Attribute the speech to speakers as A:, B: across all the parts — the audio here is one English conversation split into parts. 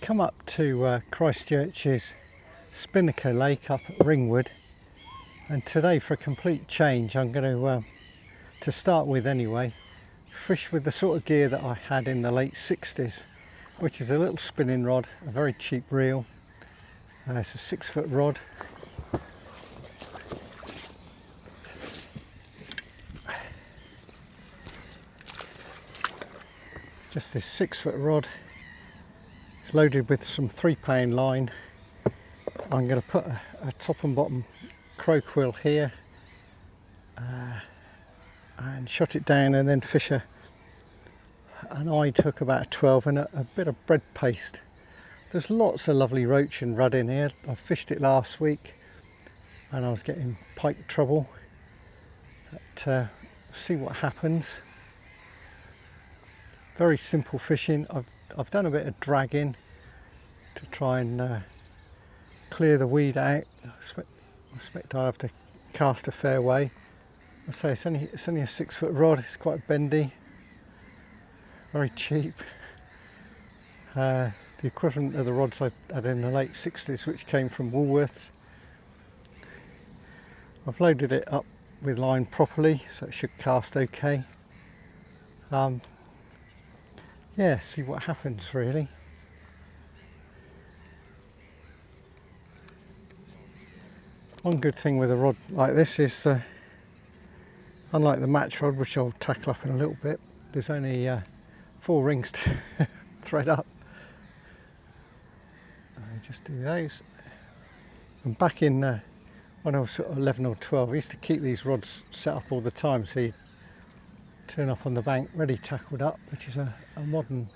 A: come up to Christchurch's Spinnaker Lake up at Ringwood, and today, for a complete change, I'm going to start with anyway, fish with the sort of gear that I had in the late 60s, which is a little spinning rod, a very cheap reel. It's a 6-foot rod. Just this 6-foot rod. It's loaded with some 3-pound line. I'm going to put a top and bottom crowquill here and shut it down, and then fish an eyed hook about a 12 and a bit of bread paste. There's lots of lovely roach and rudd in here. I fished it last week and I was getting pike trouble. But, see what happens. Very simple fishing. I've done a bit of dragging to try and clear the weed out. I expect I'll have to cast a fair way. I say it's only a 6-foot rod. It's quite bendy, very cheap. The equivalent of the rods I had in the late 60s, which came from Woolworth. I've loaded it up with line properly, so it should cast okay. Yeah, see what happens really. One good thing with a rod like this is, unlike the match rod, which I'll tackle up in a little bit, there's only 4 rings to thread up. I just do those. And back in when I was sort of 11 or 12, I used to keep these rods set up all the time, so you turn up on the bank ready tackled up, which is a modern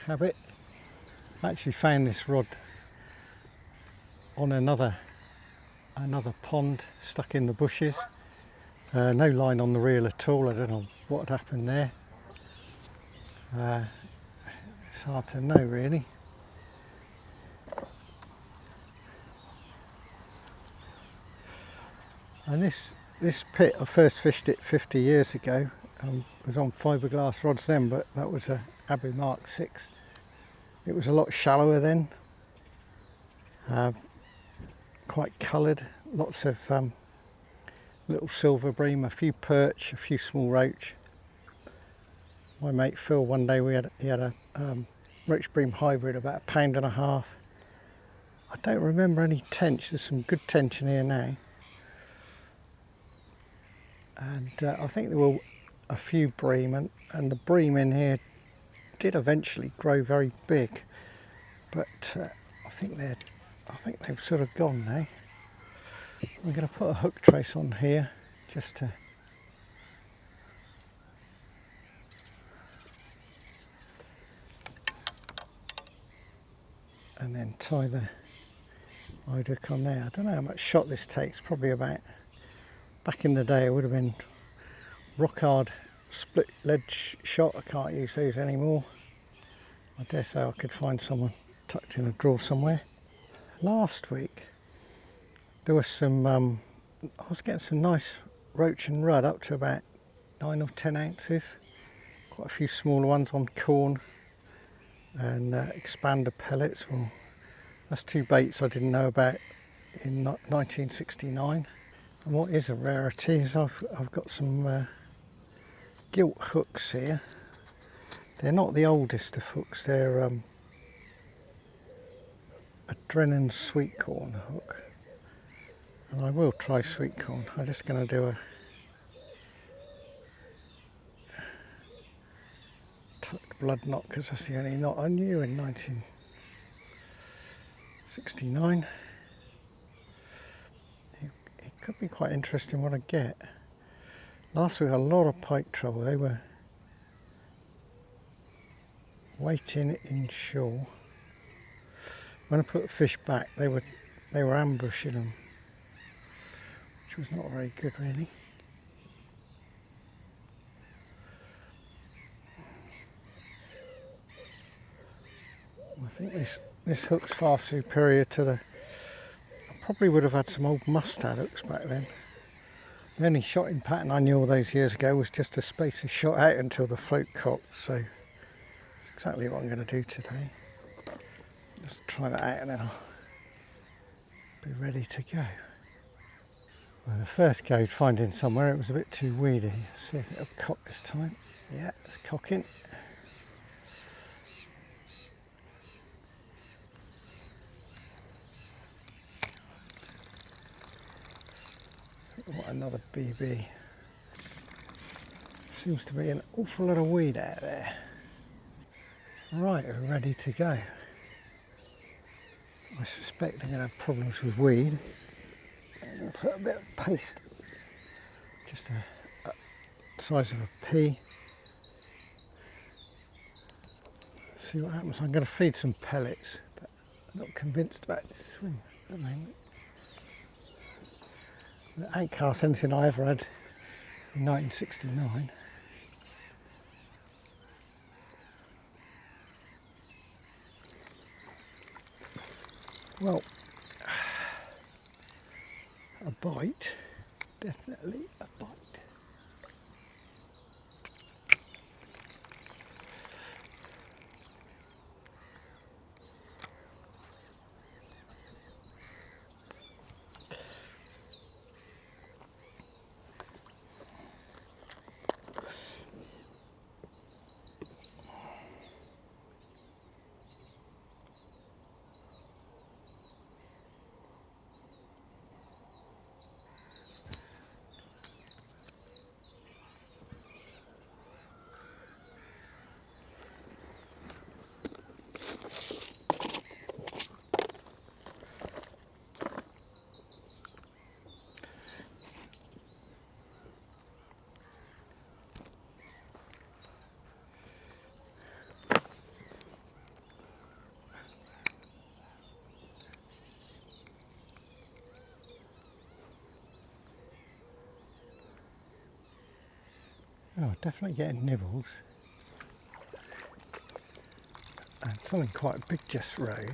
A: habit. I actually found this rod on another pond stuck in the bushes. No line on the reel at all. I don't know what had happened there. It's hard to know really. And this pit, I first fished it 50 years ago. Was on fiberglass rods then, but that was a Abu Mark 6. It was a lot shallower then. Quite coloured, lots of little silver bream, a few perch, a few small roach. My mate Phil, one day he had a roach bream hybrid, about 1.5 pounds. I don't remember any tench. There's some good tench in here now. And I think there were a few bream, and the bream in here did eventually grow very big, but I think they've sort of gone now. I'm going to put a hook trace on here just to and then tie the eyed hook on there. I don't know how much shot this takes, probably about, back in the day it would have been rock hard split ledge shot. I can't use those anymore. I dare say I could find someone tucked in a drawer somewhere. Last week there was some, I was getting some nice roach and rudd up to about 9 or 10 ounces. Quite a few smaller ones on corn and expander pellets. Well, that's 2 baits I didn't know about in 1969. And what is a rarity is I've got some gilt hooks here. They're not the oldest of hooks, they're a Drennan sweetcorn hook. And I will try sweetcorn. I'm just going to do a tucked blood knot, because that's the only knot I knew in 1969. It could be quite interesting what I get. Last week a lot of pike trouble. They were waiting inshore. When I put fish back, they were ambushing them, which was not very good really. I think this hook's far superior to the. I probably would have had some old mustard hooks back then. The only shotting pattern I knew all those years ago was just to space a shot out until the float cocked, so it's exactly what I'm going to do today. Let's try that out and then I'll be ready to go. Well, the first go finding somewhere, it was a bit too weedy. Let's see if it'll cock this time. Yeah, it's cocking. What another BB. Seems to be an awful lot of weed out there. Right, we're ready to go. I suspect they're going to have problems with weed. I'm going to put a bit of paste, just the size of a pea. See what happens. I'm going to feed some pellets, but I'm not convinced about this swim at the moment. It ain't cast anything I ever had in 1969. Well, a bite, definitely a bite. Oh, definitely getting nibbles. And something quite big just rose.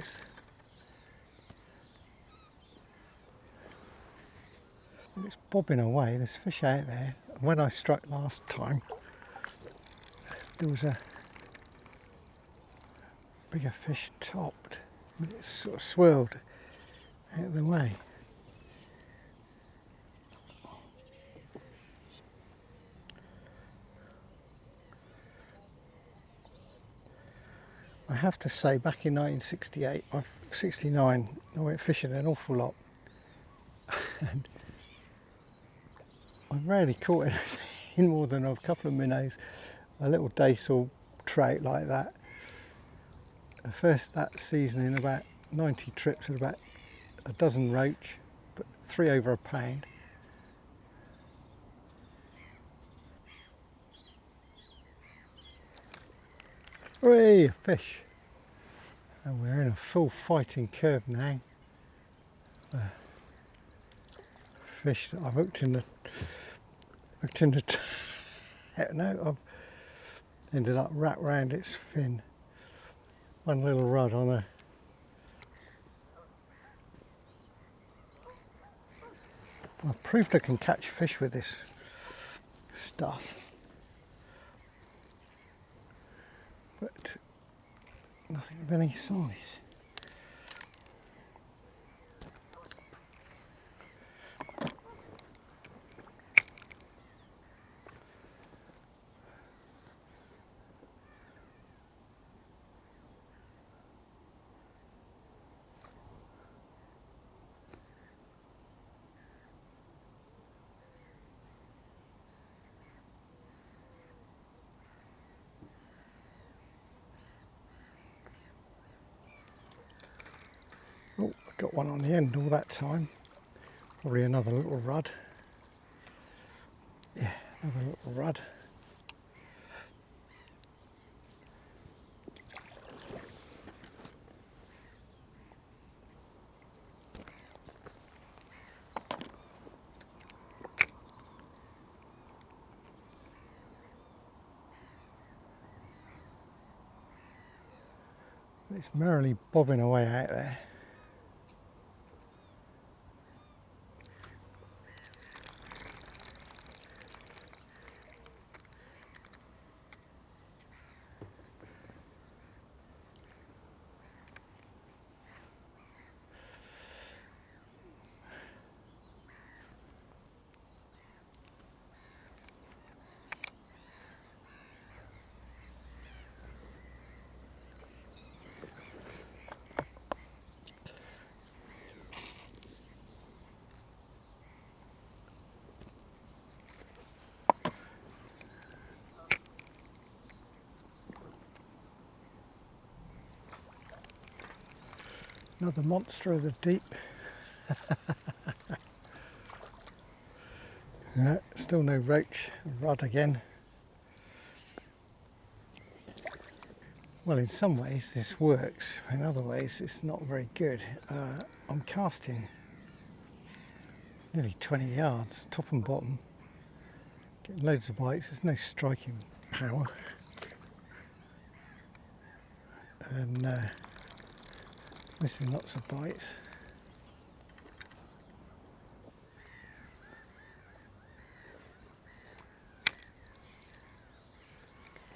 A: It's bobbing away, there's fish out there. When I struck last time, there was a bigger fish topped, but it sort of swirled out of the way. I have to say, back in 1968, 69, I went fishing an awful lot. And I've rarely caught anything more than a couple of minnows, a little dace or trout like that. First that season in about 90 trips with about a dozen roach, but 3 over a pound. Hooray, a fish! And we're in a full fighting curve now. Fish that I've hooked in the no, I've ended up wrapped round its fin. One little rod on a I've proved I can catch fish with this stuff, but nothing of any size. Oh, I got one on the end all that time. Probably another little rudd. Yeah, another little rudd. It's merrily bobbing away out there. Another monster of the deep. No, still no roach. Rod again. Well, in some ways this works. In other ways it's not very good. I'm casting nearly 20 yards, top and bottom. Getting loads of bites. There's no striking power. And missing lots of bites.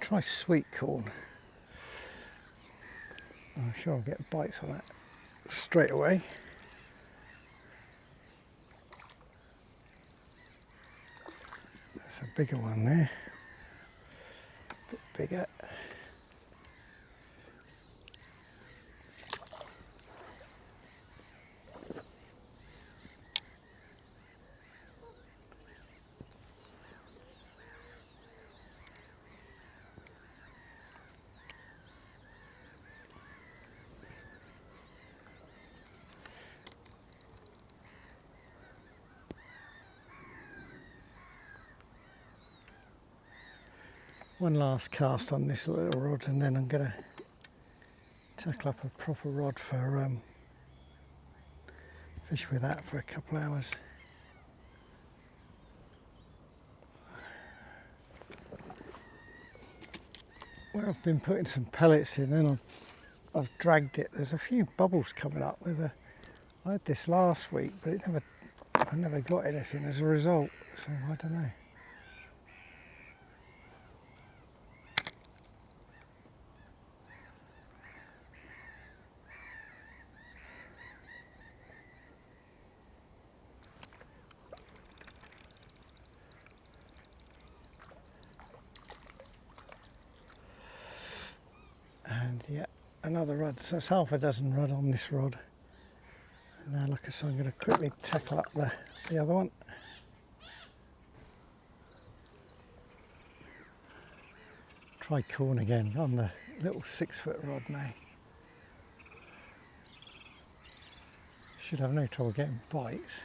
A: Try sweetcorn. I'm sure I'll get bites on that straight away. That's a bigger one there. A bit bigger. One last cast on this little rod and then I'm going to tackle up a proper rod for fish with that for a couple of hours. Where I've been putting some pellets in and I've dragged it, there's a few bubbles coming up with I had this last week but I never got anything as a result, so I don't know. And yeah, another rod, so it's half a dozen rod on this rod. And now look, so I'm going to quickly tackle up the other one. Try corn again on the little 6-foot rod now. Should have no trouble getting bites.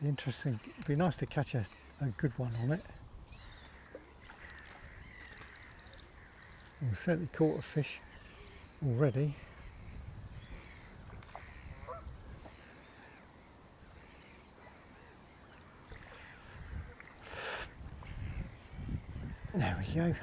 A: Be interesting, it'd be nice to catch a good one on it. We've certainly caught a fish already. There we go.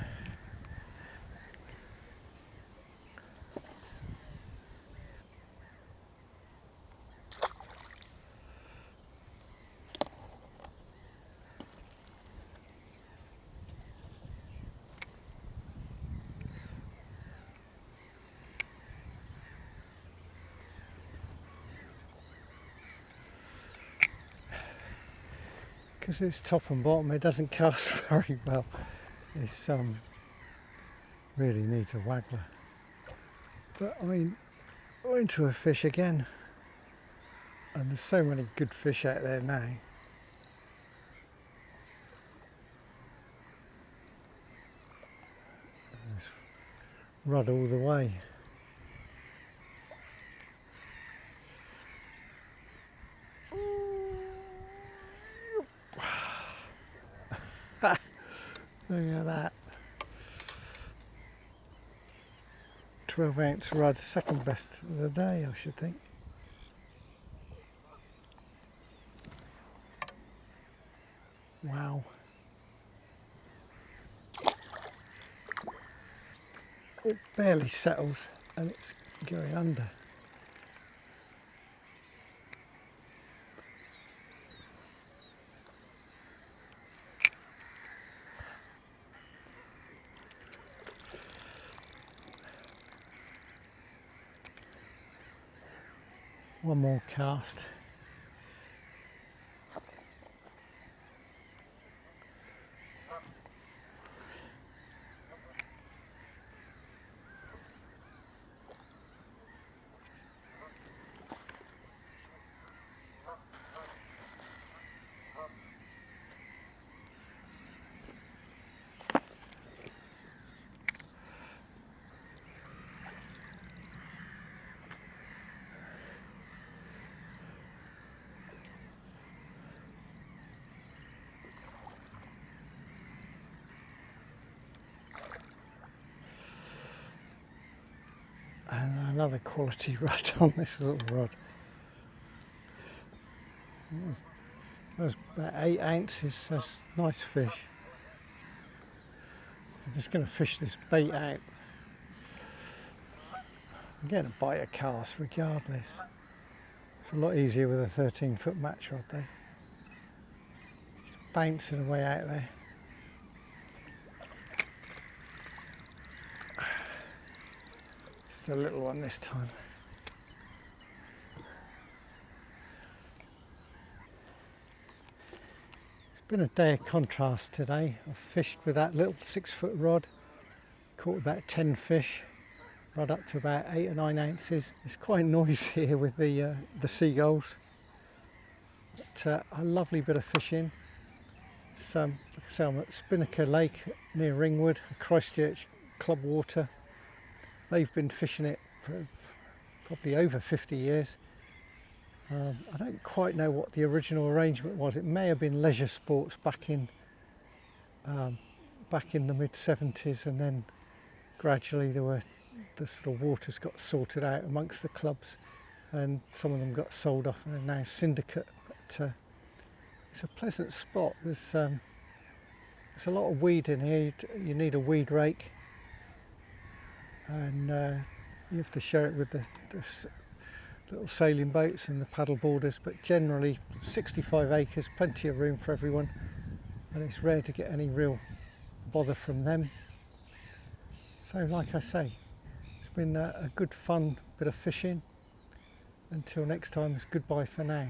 A: Because it's top and bottom, it doesn't cast very well. It's really needs a waggler. But I mean, we're into a fish again, and there's so many good fish out there now. There's rod all the way. Look at that. 12-ounce rod, second best of the day, I should think. Wow. It barely settles and it's going under. One more cast. another quality rod on this little rod. That was about 8 ounces. That's nice fish. I'm just going to fish this bait out. I'm getting a bite of cast regardless. It's a lot easier with a 13-foot match rod though. Just bouncing away out there. Just a little one this time. It's been a day of contrast today. I've fished with that little 6-foot rod, caught about 10 fish. Right up to about 8 or 9 ounces. It's quite noisy here with the seagulls. But a lovely bit of fishing. It's, like I say, I'm at Spinnaker Lake near Ringwood, Christchurch club water. They've been fishing it for probably over 50 years. I don't quite know what the original arrangement was. It may have been leisure sports back in the mid 70s, and then gradually the sort of waters got sorted out amongst the clubs, and some of them got sold off and are now syndicate. But it's a pleasant spot. There's a lot of weed in here. You need a weed rake, and you have to share it with the little sailing boats and the paddle boarders. But generally 65 acres, plenty of room for everyone, and it's rare to get any real bother from them. So like I say, it's been a good fun bit of fishing. Until next time, it's goodbye for now.